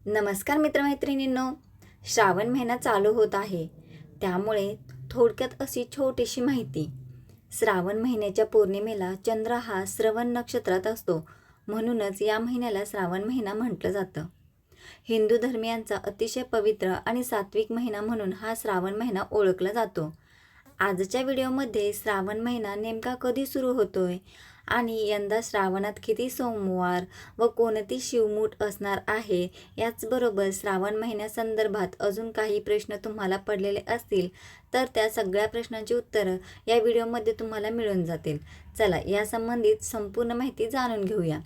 नमस्कार मित्रमैत्रिणींनो, श्रावण महिना चालू होत आहे. त्यामुळे थोडक्यात अशी छोटीशी माहिती. श्रावण महिन्याच्या पौर्णिमेला चंद्र हा श्रवण नक्षत्रात असतो, म्हणूनच या महिन्याला श्रावण महिना म्हटलं जातं. हिंदू धर्मियांचा अतिशय पवित्र आणि सात्विक महिना म्हणून हा श्रावण महिना ओळखला जातो. आजच्या व्हिडिओमध्ये श्रावण महिना नेमका कधी सुरू होतोय आणि यंदा श्रावणात किती सोमवार व कोणती शिवमूठ असणार आहे, याचबरोबर श्रावण महिन्यासंदर्भात अजून काही प्रश्न तुम्हाला पडलेले असतील तर त्या सगळ्या प्रश्नांची उत्तरं या व्हिडिओमध्ये तुम्हाला मिळून जातील. चला या संबंधित संपूर्ण माहिती जाणून घेऊया.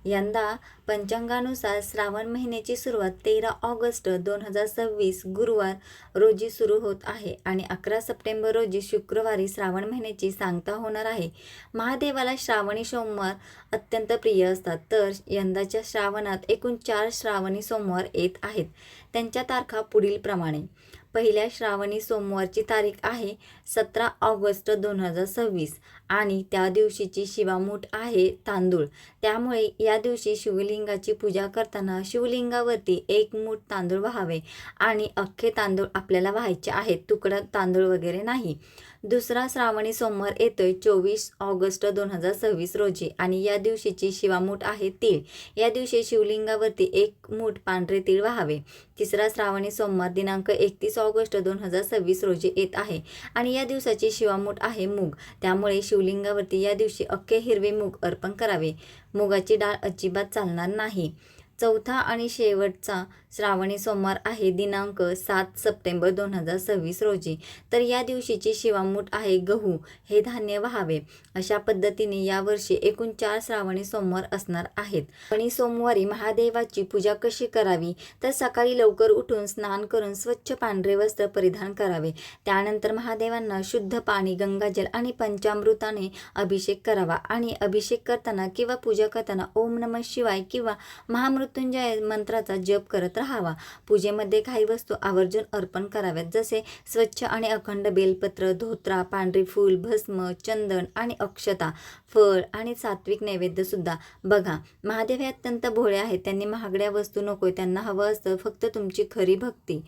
यंदा पंचांगानुसार श्रावण महिन्याची सुरुवात 13 ऑगस्ट 2026 गुरुवार रोजी सुरू होत आहे आणि 11 सप्टेंबर रोजी शुक्रवारी श्रावण महिन्याची सांगता होणार आहे. महादेवाला श्रावणी सोमवार अत्यंत प्रिय असतात, तर यंदाच्या श्रावणात एकूण 4 श्रावणी सोमवार येत आहेत. त्यांच्या तारखा पुढील प्रमाणे. पहिल्या श्रावणी सोमवारची तारीख आहे 17 ऑगस्ट 2026 आणि त्या दिवशीची शिवामूठ आहे तांदूळ. त्यामुळे या दिवशी शिवलिंगाची पूजा करताना शिवलिंगावरती 1 मूठ तांदूळ वाहावे आणि अख्खे तांदूळ आपल्याला वाहायचे आहेत, तुकडा तांदूळ वगैरे नाही. दुसरा श्रावणी सोमवार येतोय 24 ऑगस्ट 2026 रोजी आणि या दिवशीची शिवामूठ आहे तीळ. या दिवशी शिवलिंगावरती 1 मूठ पांढरे तीळ वाहावे. तिसरा श्रावणी सोमवार दिनांक 31 ऑगस्ट 2026 रोजी येत आहे आणि या दिवसाची शिवामूठ आहे मूग. त्यामुळे शिवलिंगावरती या दिवशी अख्खे हिरवे मूग अर्पण करावे. मुगाची डाळ अजिबात चालणार नाही. चौथा आणि शेवटचा श्रावणी सोमवार आहे दिनांक 7 सप्टेंबर 2026 रोजी, तर या दिवशीची शिवामूठ आहे गहू. हे धान्य वाहावे. अशा पद्धतीने यावर्षी एकूण 4 श्रावणी सोमवार असणार आहेत. श्रावणी सोमवारी महादेवाची पूजा कशी करावी, तर सकाळी लवकर उठून स्नान करून स्वच्छ पांढरे वस्त्र परिधान करावे. त्यानंतर महादेवांना शुद्ध पाणी, गंगाजल आणि पंचामृताने अभिषेक करावा आणि अभिषेक करताना किंवा पूजा करताना ओम नमः शिवाय किंवा महामृत्युंजय मंत्राचा जप करत राहावा. पूजेमध्ये काही वस्तू आवर्जून अर्पण कराव्यात, जसे स्वच्छ आणि अखंड बेलपत्र, धोत्रा, पांढरी फूल, भस्म, चंदन आणि अक्षता, फळ आणि सात्विक नैवेद्य सुद्धा. बघा, महादेव हे अत्यंत भोळे आहेत. त्यांनी महागड्या वस्तू नकोय, त्यांना हवं असतं फक्त तुमची खरी भक्ती.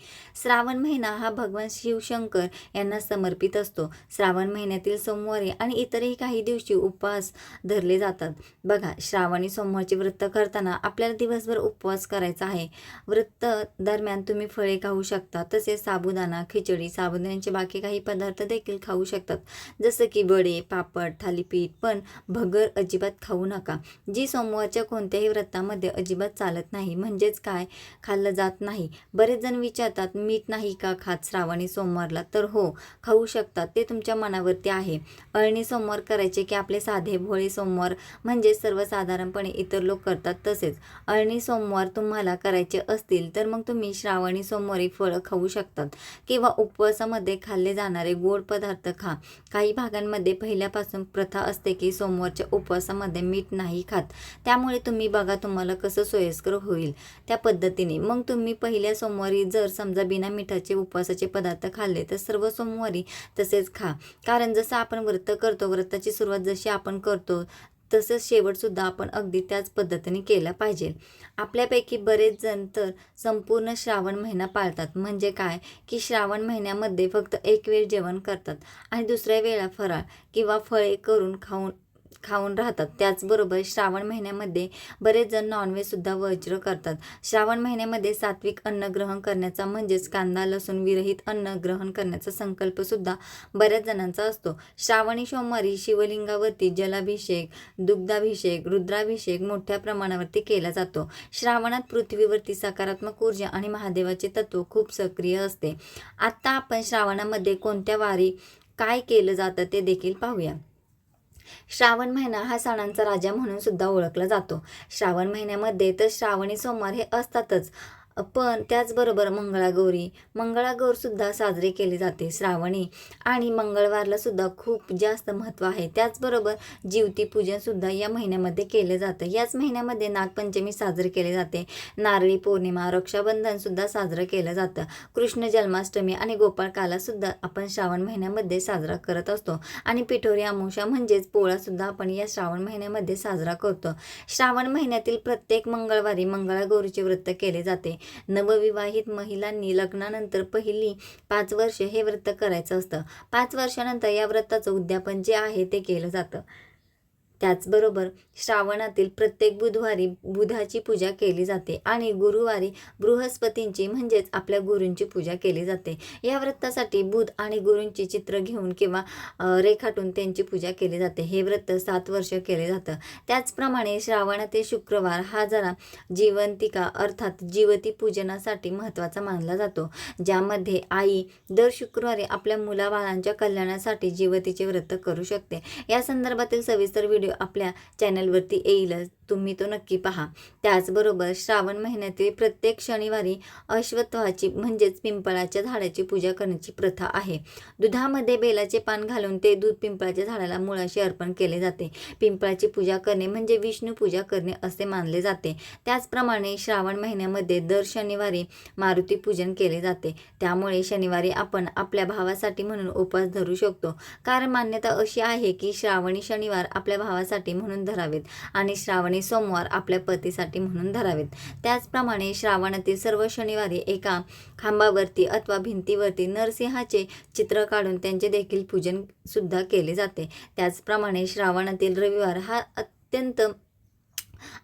श्रावण महिना हा भगवान शिवशंकर यांना समर्पित असतो. श्रावण महिन्यातील सोमवारी आणि इतरही काही दिवशी उपवास धरले जातात. बघा, श्रावणी सोमवारचे व्रत करताना आपल्याला दिवसभर उपवास करायचा आहे. व्रत दरम्यान तुम्ही फळे खाऊ शकता, तसेच साबुदाणा, खिचडी, साबुदाण्याचे बाकी काही पदार्थ देखील खाऊ शकतात, जसं की वडे, पापड, थालीपीठ. पण भगर अजिबात खाऊ नका, जी सोमवारच्या कोणत्याही व्रतामध्ये अजिबात चालत नाही. म्हणजेच काय, खाल्लं जात नाही. बरेच जण विचारतात, मीठ नाही का खात श्रावणी सोमवारला? तर हो, खाऊ शकतात, ते तुमच्या मनावरती आहे. अळणी सोमवार करायचे की आपले साधे भोळे सोमवार म्हणजे सर्वसाधारणपणे इतर लोक करतात तसेच अळणी सोमवार तुम्हाला करायचे असतील तर मग तुम्ही श्रावणी सोमवारी फळं खाऊ शकतात किंवा उपवासामध्ये खाल्ले जाणारे गोड पदार्थ खा. काही भागांमध्ये पहिल्यापासून प्रथा असते की सोमवारच्या उपवासामध्ये मीठ नाही खात. त्यामुळे तुम्ही बघा तुम्हाला कसं सोयीस्कर होईल त्या पद्धतीने. मग तुम्ही पहिल्या सोमवारी जर समजा बिना मिठाचे उपवासाचे पदार्थ खाल्ले तर सर्व सोमवारी तसेच खा. कारण जसं आपण व्रत करतो, व्रताची सुरुवात जशी आपण करतो तसंच शेवटसुद्धा आपण अगदी त्याच पद्धतीने केलं पाहिजे. आपल्यापैकी बरेच जण तर संपूर्ण श्रावण महिना पाळतात. म्हणजे काय की श्रावण महिन्यामध्ये फक्त एक वेळ जेवण करतात आणि दुसऱ्या वेळा फराळ किंवा फळे करून खाऊन राहतात. त्याचबरोबर श्रावण महिन्यामध्ये बरेच जण नॉनव्हेजसुद्धा वर्ज्य करतात. श्रावण महिन्यामध्ये सात्विक अन्न ग्रहण करण्याचा म्हणजेच कांदा लसूण विरहित अन्न ग्रहण करण्याचा संकल्पसुद्धा बऱ्याच जणांचा असतो. श्रावणी सोमवारी शिवलिंगावरती जलाभिषेक, दुग्धाभिषेक, रुद्राभिषेक मोठ्या प्रमाणावरती केला जातो. श्रावणात पृथ्वीवरती सकारात्मक ऊर्जा आणि महादेवाचे तत्व खूप सक्रिय असते. आता आपण श्रावणामध्ये कोणत्या वारी काय केलं जातं ते देखील पाहूया. श्रावण महिना हा सणांचा राजा म्हणून सुद्धा ओळखला जातो. श्रावण महिन्यामध्ये तर श्रावणी सोमवार हे असतातच, पण त्याचबरोबर मंगळागौर सुद्धा साजरे केले जाते. श्रावणी आणि मंगळवारला सुद्धा खूप जास्त महत्त्व आहे. त्याचबरोबर जीवती पूजन सुद्धा या महिन्यामध्ये केले जातं. याच महिन्यामध्ये नागपंचमी साजरी केली जाते. नारळी पौर्णिमा, रक्षाबंधन सुद्धा साजरं केलं जातं. कृष्ण जन्माष्टमी आणि गोपाळकाला सुद्धा आपण श्रावण महिन्यामध्ये साजरा करत असतो आणि पिठोरी अमावस्या म्हणजेच पोळा सुद्धा आपण या श्रावण महिन्यामध्ये साजरा करतो. श्रावण महिन्यातील प्रत्येक मंगळवारी मंगळागौरीचे व्रत केले जाते. नवविवाहित महिलांनी लग्नानंतर पहिली 5 वर्ष हे व्रत करायचं असतं. 5 वर्षानंतर या व्रताचं उद्यापन जे आहे ते केलं जातं. त्याचबरोबर श्रावणातील प्रत्येक बुधवारी बुधाची पूजा केली जाते आणि गुरुवारी बृहस्पतींची म्हणजेच आपल्या गुरूंची पूजा केली जाते. या व्रतासाठी बुध आणि गुरूंची चित्र घेऊन किंवा रेखाटून त्यांची पूजा केली जाते. हे व्रत 7 वर्ष केले जातं. त्याचप्रमाणे श्रावणातील शुक्रवार हा जरा जीवंतिका अर्थात जीवती पूजनासाठी महत्त्वाचा मानला जातो, ज्यामध्ये आई दर शुक्रवारी आपल्या मुलाबाळांच्या कल्याणासाठी जीवतीचे व्रत करू शकते. या संदर्भातील सविस्तर व्हिडिओ आपल्या चॅनलवरती येईलच, तुम्ही तो नक्की पहा. त्याचबरोबर श्रावण महिन्यातील प्रत्येक शनिवारी अश्वत्थाची म्हणजेच पिंपळाच्या झाडाची पूजा करण्याची प्रथा आहे. दुधामध्ये बेलाचे पान घालून ते दूध पिंपळाच्या झाडाला मुळाशी अर्पण केले जाते. पिंपळाची पूजा करणे म्हणजे विष्णू पूजा करणे असे मानले जाते. त्याचप्रमाणे श्रावण महिन्यामध्ये दर शनिवारी मारुती पूजन केले जाते. त्यामुळे शनिवारी आपण आपल्या भावासाठी म्हणून उपवास धरू शकतो, कारण मान्यता अशी आहे की श्रावणी शनिवार आपल्या भावासाठी म्हणून धरावेत आणि श्रावणी सोमवार आपल्या पतीसाठी म्हणून धरावेत. त्याचप्रमाणे श्रावणातील सर्व शनिवारी एका खांबावरती अथवा भिंतीवरती नरसिंहाचे चित्र काढून त्यांचे देखील पूजन सुद्धा केले जाते. त्याचप्रमाणे श्रावणातील रविवार हा अत्यंत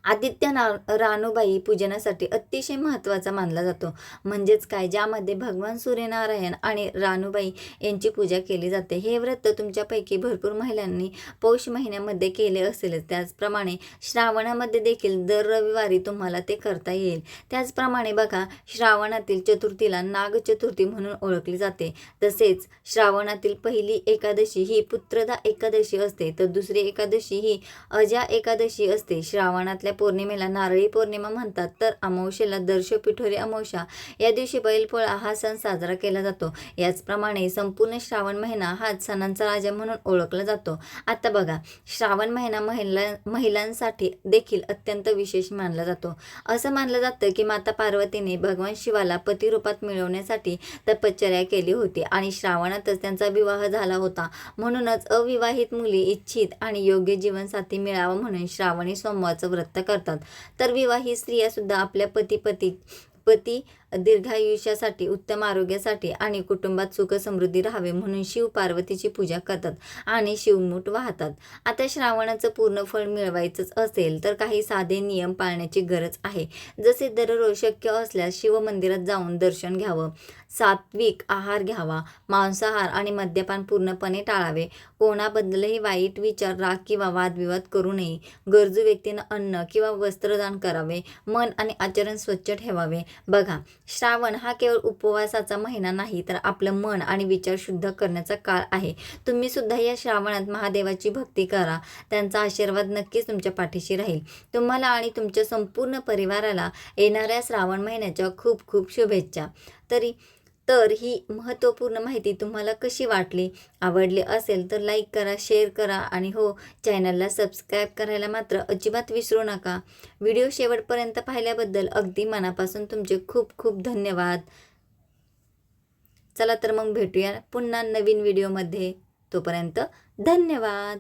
आदित्य रानूबाई पूजनासाठी अतिशय महत्त्वाचा मानला जातो. म्हणजेच काय, ज्यामध्ये भगवान सूर्यनारायण आणि रानूबाई यांची पूजा केली जाते. हे व्रत तुमच्यापैकी भरपूर महिलांनी पौष महिन्यामध्ये केले असेलच. त्याचप्रमाणे श्रावणामध्ये देखील दर रविवारी तुम्हाला ते करता येईल. त्याचप्रमाणे बघा, श्रावणातील चतुर्थीला नागचतुर्थी म्हणून ओळखली जाते. तसेच श्रावणातील पहिली एकादशी ही पुत्रदा एकादशी असते, तर दुसरी एकादशी ही अजा एकादशी असते. श्रावणातल्या पौर्णिमेला नारळी पौर्णिमा म्हणतात, तर अमावस्येला दर्श पिठोरी अमावस्या या दिवशी बैलपोळा हा सण साजरा केला जातो. याचप्रमाणे संपूर्ण श्रावण महिना हा सणांचा राजा म्हणून ओळखला जातो. आता बघा, श्रावण महिना महिलांसाठी देखील अत्यंत विशेष मानला जातो. असं मानलं जातं की माता पार्वतीने भगवान शिवाला पतिरूपात मिळवण्यासाठी तपश्चर्या केली होती आणि श्रावणातच त्यांचा विवाह झाला होता. म्हणूनच अविवाहित मुली इच्छित आणि योग्य जीवनसाथी मिळावा म्हणून श्रावणी सोमवारचं व्रत करतात. तर विवाहित स्त्रिया सुद्धा आपल्या पती दीर्घायुष्यासाठी, उत्तम आरोग्यासाठी आणि कुटुंबात सुख समृद्धी राहावे म्हणून शिव पार्वतीची पूजा करतात आणि शिवमूठ वाहतात. आता श्रावणाचं पूर्ण फळ मिळवायचंच असेल तर काही साधे नियम पाळण्याची गरज आहे. जसे दररोज शक्य असल्यास शिवमंदिरात जाऊन दर्शन घ्यावं, सात्विक आहार घ्यावा, मांसाहार आणि मद्यपान पूर्णपणे टाळावे, कोणाबद्दलही वाईट विचार, राग किंवा वादविवाद करू नये, गरजू व्यक्तींना अन्न किंवा वस्त्रदान करावे, मन आणि आचरण स्वच्छ ठेवावे. बघा, श्रावण हा केवळ उपवासाचा महिना नाही, तर आपलं मन आणि विचार शुद्ध करण्याचा काळ आहे. तुम्ही सुद्धा या श्रावणात महादेवाची भक्ती करा. त्यांचा आशीर्वाद नक्कीच तुमच्या पाठीशी राहील. तुम्हाला आणि तुमच्या संपूर्ण परिवाराला येणाऱ्या श्रावण महिन्याच्या खूप खूप शुभेच्छा. तर ही महत्त्वपूर्ण माहिती तुम्हाला कशी वाटली? आवडली असेल तर लाईक करा, शेअर करा आणि हो, चॅनलला सबस्क्राईब करायला मात्र अजिबात विसरू नका. व्हिडिओ शेवटपर्यंत पाहिल्याबद्दल अगदी मनापासून तुमचे खूप खूप धन्यवाद. चला तर मग भेटूया पुन्हा नवीन व्हिडिओमध्ये. तोपर्यंत धन्यवाद.